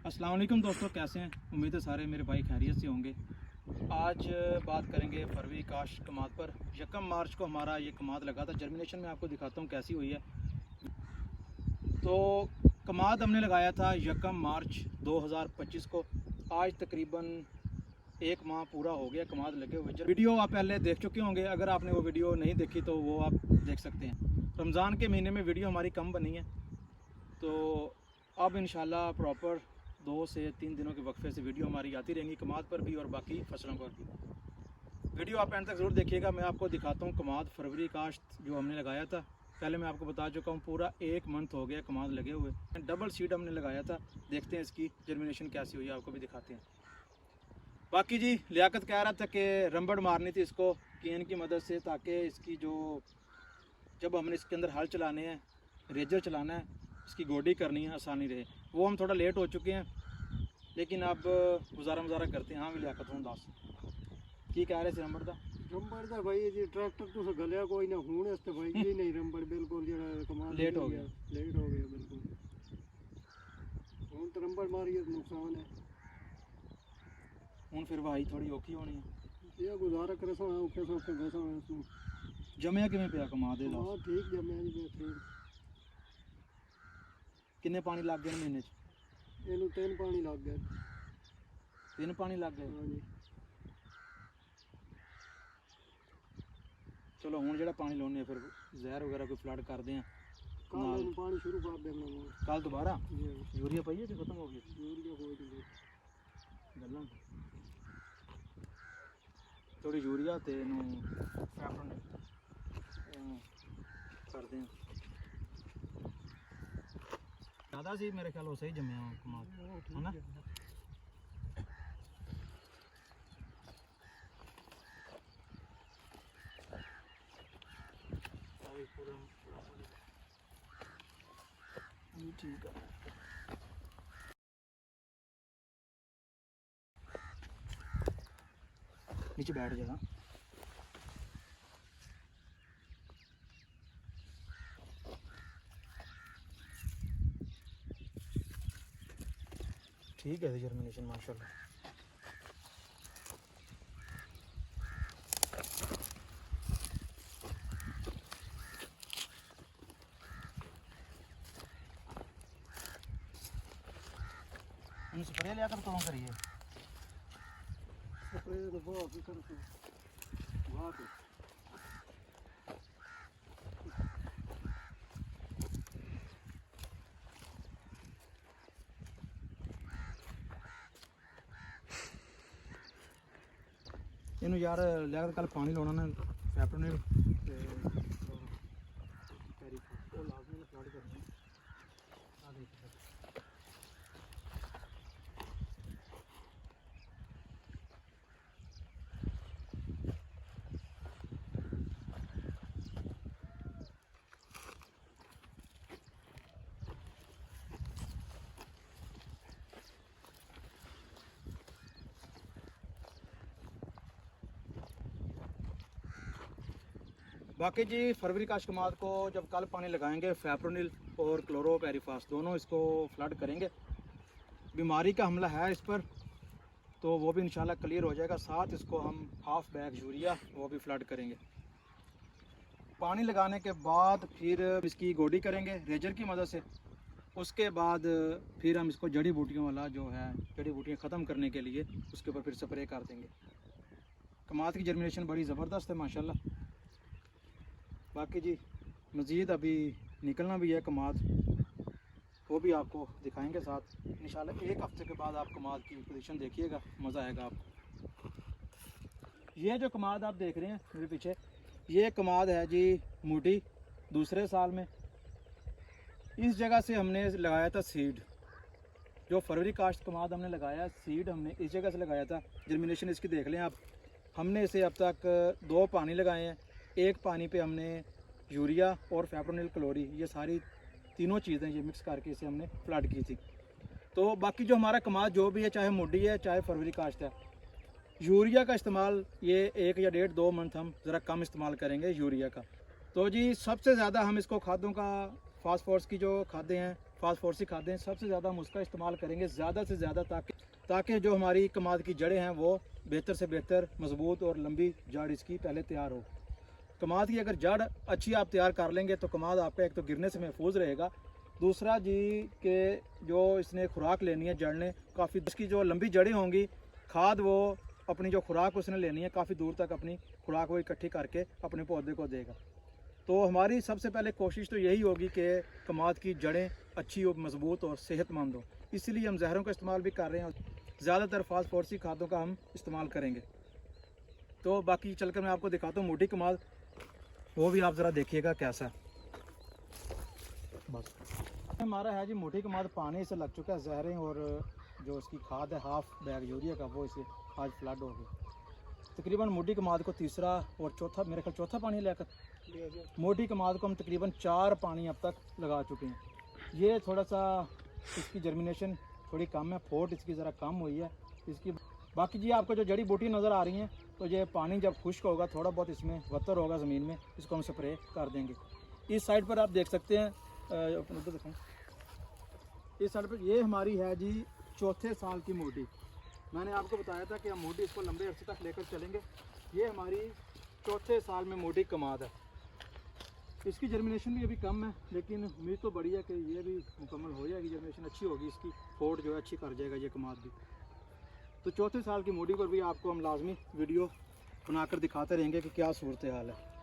अस्सलाम वालेकुम दोस्तों, कैसे हैं? उम्मीद है सारे मेरे भाई खैरियत से होंगे। आज बात करेंगे फरवरी काश्त कमाद पर। 1 मार्च को हमारा ये कमाद लगा था। जर्मिनेशन में आपको दिखाता हूँ कैसी हुई है। तो कमाद हमने लगाया था 1 मार्च 2025 को। आज तकरीबन 1 माह पूरा हो गया कमाद लगे हुए। वीडियो आप पहले देख चुके होंगे, अगर आपने वो वीडियो नहीं देखी तो वो आप देख सकते हैं। रमज़ान के महीने में वीडियो हमारी कम बनी है, तो अब इंशाल्लाह प्रॉपर 2 से 3 दिनों के वक्फे से वीडियो हमारी आती रहेंगी कमाद पर भी और बाकी फसलों पर भी। वीडियो आप एंड तक ज़रूर देखिएगा। मैं आपको दिखाता हूँ कमाद फरवरी काश्त जो हमने लगाया था। पहले मैं आपको बता चुका हूँ पूरा 1 मंथ हो गया कमाद लगे हुए। डबल सीड हमने लगाया था। देखते हैं इसकी जर्मिनेशन कैसी हुई है, आपको भी दिखाते हैं। बाकी जी लियाकत कह रहा था कि रंबड़ मारनी थी इसको केन की मदद से, ताकि इसकी जो जब हमने इसके अंदर हल चलाने हैं, रेजर चलाना है, इसकी गोडी करनी है, आसानी रहे। वो हम थोड़ा लेट हो चुके हैं, लेकिन अब गुजारा करते हैं। हाँ भी लियाकत हूँ दास की कह रहे थे रंबड़ दा रंबड़ दा भाई जी ट्रैक्टर तो गलिया कोई ना हूं इस भाई जी नहीं रंबड़ बिल्कुल जरा कमाल लेट हो गया बिल्कुल हूं तो रंबड़ मारिए नुकसान है हूँ फिर वाही थोड़ी औखी होनी है। ये गुजारा करे सो औखे सौखे बैसा है इसमें जमया किवें पिया कमा दे हां ठीक जमे जी बेहतरीन। किन्ने पानी लग गए महीने च? ਇਹਨੂੰ 3 ਪਾਣੀ ਲੱਗ ਗਿਆ 3 पानी लग गए। ਹਾਂਜੀ चलो हूँ जो पानी लाने फिर जहर वगैरह कोई फ्लड करते हैं। ਕੱਲ ਇਹਨੂੰ ਪਾਣੀ ਸ਼ੁਰੂ ਕਰ ਦੇਣਾ कल दोबारा ਜੀ यूरिया पाइए तो खत्म हो गई ਯੂਰੀਆ ਕੋਈ ਨਹੀਂ गल्लां थोड़ी यूरिया तो सैफरन करते हैं। ज़्यादा सी मेरे ख्याल सही जमया कमाल है ना। ठीक है, नीचे बैठ जाना। ठीक है जर्मिनेशन माशाल्लाह। स्प्रे लिया कर कौन करिए स्प्रे तो बहुत करते बहुत ਇਹਨੂੰ यार ਲਿਆ कल पानी लाना ना सैफरन ते कैरी को लाजमी ने फ्लड करना आ देखिए। बाकी जी फरवरी काश्त कमाद को जब कल पानी लगाएंगे फैप्रोनिल और क्लोरोपेरिफास दोनों इसको फ्लड करेंगे। बीमारी का हमला है इस पर, तो वो भी इंशाल्लाह क्लियर हो जाएगा। साथ इसको हम हाफ बैग यूरिया वो भी फ्लड करेंगे। पानी लगाने के बाद फिर इसकी गोडी करेंगे रेजर की मदद से। उसके बाद फिर हम इसको जड़ी बूटियों वाला जो है जड़ी बूटियाँ ख़त्म करने के लिए उसके ऊपर फिर स्प्रे कर देंगे। कमाद की जर्मिनेशन बड़ी ज़बरदस्त है माशाल्लाह। बाकी जी मज़ीद अभी निकलना भी है कमाद, वो भी आपको दिखाएंगे साथ इंशाल्लाह। 1 हफ्ते के बाद आप कमाद की पोजीशन देखिएगा, मज़ा आएगा आपको। ये जो कमाद आप देख रहे हैं मेरे पीछे, ये कमाद है जी मूडी दूसरे साल में। इस जगह से हमने लगाया था सीड। जो फरवरी काश्त कमाद हमने लगाया सीड हमने इस जगह से लगाया था। जर्मिनेशन इसकी देख लें आप। हमने इसे अब तक 2 पानी लगाए हैं। एक पानी पे हमने यूरिया और फैप्रोनिल क्लोरी ये सारी तीनों चीज़ें ये मिक्स करके इसे हमने फ्लड की थी। तो बाकी जो हमारा कमाद जो भी है, चाहे मूडी है चाहे फरवरी काश्त है, यूरिया का इस्तेमाल ये 1 या 1.5-2 मंथ हम ज़रा कम इस्तेमाल करेंगे यूरिया का। तो जी सबसे ज़्यादा हम इसको खादों का फास्फोरस की जो खादें हैं फास्फोरसी खादें सबसे ज़्यादा हम उसका इस्तेमाल करेंगे ज़्यादा से ज़्यादा, ताकि जो हमारी कमाद की जड़ें हैं वो बेहतर से बेहतर मजबूत और लंबी जड़ इसकी पहले तैयार हो। कमाद की अगर जड़ अच्छी आप तैयार कर लेंगे तो कमाद आपका एक तो गिरने से महफूज रहेगा, दूसरा जी के जो इसने खुराक लेनी है जड़ ने काफ़ी, इसकी जो लंबी जड़ें होंगी खाद वो अपनी जो खुराक उसने लेनी है काफ़ी दूर तक अपनी खुराक वो इकट्ठी करके अपने पौधे को देगा। तो हमारी सबसे पहले कोशिश तो यही होगी कि कमाद की जड़ें अच्छी और मजबूत और सेहतमंद हो, इसलिए हम जहरों का इस्तेमाल भी कर रहे हैं, ज़्यादातर फास्फोरसी खादों का हम इस्तेमाल करेंगे। तो बाकी चलकर मैं आपको दिखाता हूँ मोटी कमाद, वो भी आप ज़रा देखिएगा कैसा है। बस हमारा है जी मोटी कमाद, पानी से लग चुका है जहरें, और जो उसकी खाद है हाफ बैग यूरिया का वो इसे आज फ्लड हो गई। तकरीबन मोटी कमाद को तीसरा और चौथा, मेरे ख्याल चौथा पानी लेकर मोटी कमाद को हम तकरीबन 4 पानी अब तक लगा चुके हैं। ये थोड़ा सा इसकी जर्मिनेशन थोड़ी कम है, फोट इसकी ज़रा कम हुई है इसकी। बाकी जी आपको जो जड़ी बूटी नज़र आ रही हैं, तो ये पानी जब खुश्क होगा थोड़ा बहुत इसमें वतर होगा ज़मीन में, इसको हम स्प्रे कर देंगे। इस साइड पर आप देख सकते हैं, अपने उधर देखें, इस साइड पर ये हमारी है जी चौथे साल की मोटी। मैंने आपको बताया था कि हम मोटी इसको लंबे अरसे तक लेकर चलेंगे। ये हमारी चौथे साल में मोटी कमाद है। इसकी जर्मिनेशन भी अभी कम है, लेकिन उम्मीद तो बड़ी है कि ये भी मुकम्मल हो जाएगी, जर्मिनेशन अच्छी होगी, इसकी फोट जो है अच्छी कर जाएगा ये कमाद भी। तो चौथे साल की मोटी पर भी आपको हम लाजमी वीडियो बनाकर दिखाते रहेंगे कि क्या सूरत हाल है।